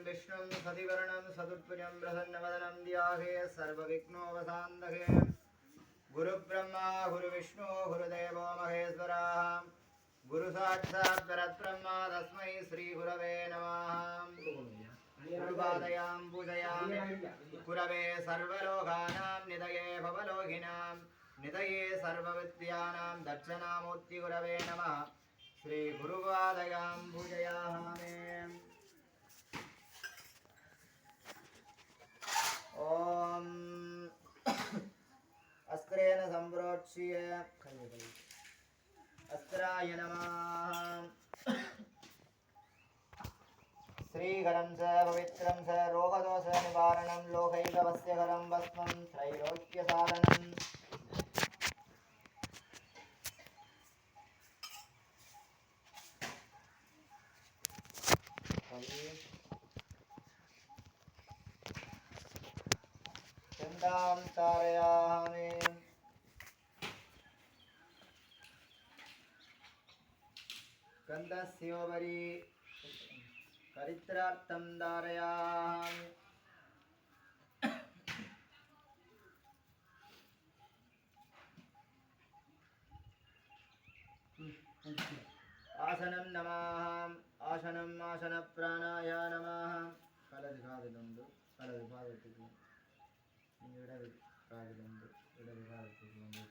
विष्णुं सतिवर्णं सदुत्पुजं प्रसन्नवदनं ध्याये सर्वविघ्नोपशान्तये गुरुब्रह्मा गुरुविष्णु गुरुदेवो महेश्वरः गुरुसाक्षात् परब्रह्म तस्मै श्रीगुरवे नमः। गुरुपादयां पूजयामि गुरवे सर्वलोकानां निधये भवलोकिनां निधये सर्वविद्यानां दक्षिणामूर्ति गुरवे नमः। श्री गुरुपादयां पूजयामि। ओम अस्त्रेण संप्रोक्ष्य अस्त्राय नमः। श्रीकरं च पवित्रं च रोगदोष निवारणं लोकैकवस्यकरं भस्मं त्रैलोक्यसाधनं चन्दां तारयामि। गन्धस्योपरि करित्रार्थं धारयामि। आसनं नमः आसनम् आसनप्राणाय नमः। कलदि कादिलुंडु कलदि पादतिलु इडदि कादिलुंडु इडदि कादिलुंडु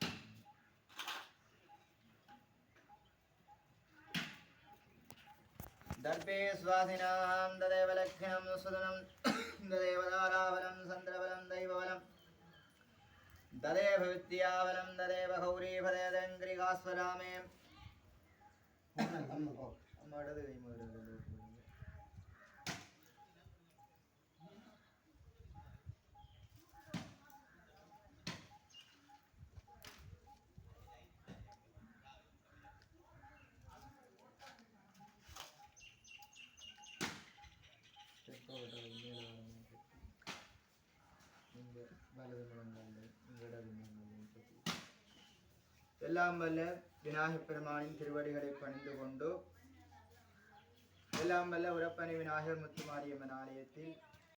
दर्पे स्वासिनां ददेव लक्ष्यं सुदनं ददेव दाराबलं चन्द्रबलं दैवबलं ददेव विद्याबलं ददेव गौरीपदेदङ्घ्रिकास्वरामे अम्मा इडदि कை முதல்ல எல்லாம் வல்ல விநாயகப் பெருமானின் திருவடிகளை பணிந்து கொண்டு எல்லாம் வல்ல உரப்பணி விநாயகர் முத்துமாரியம்மன் ஆலயத்தில்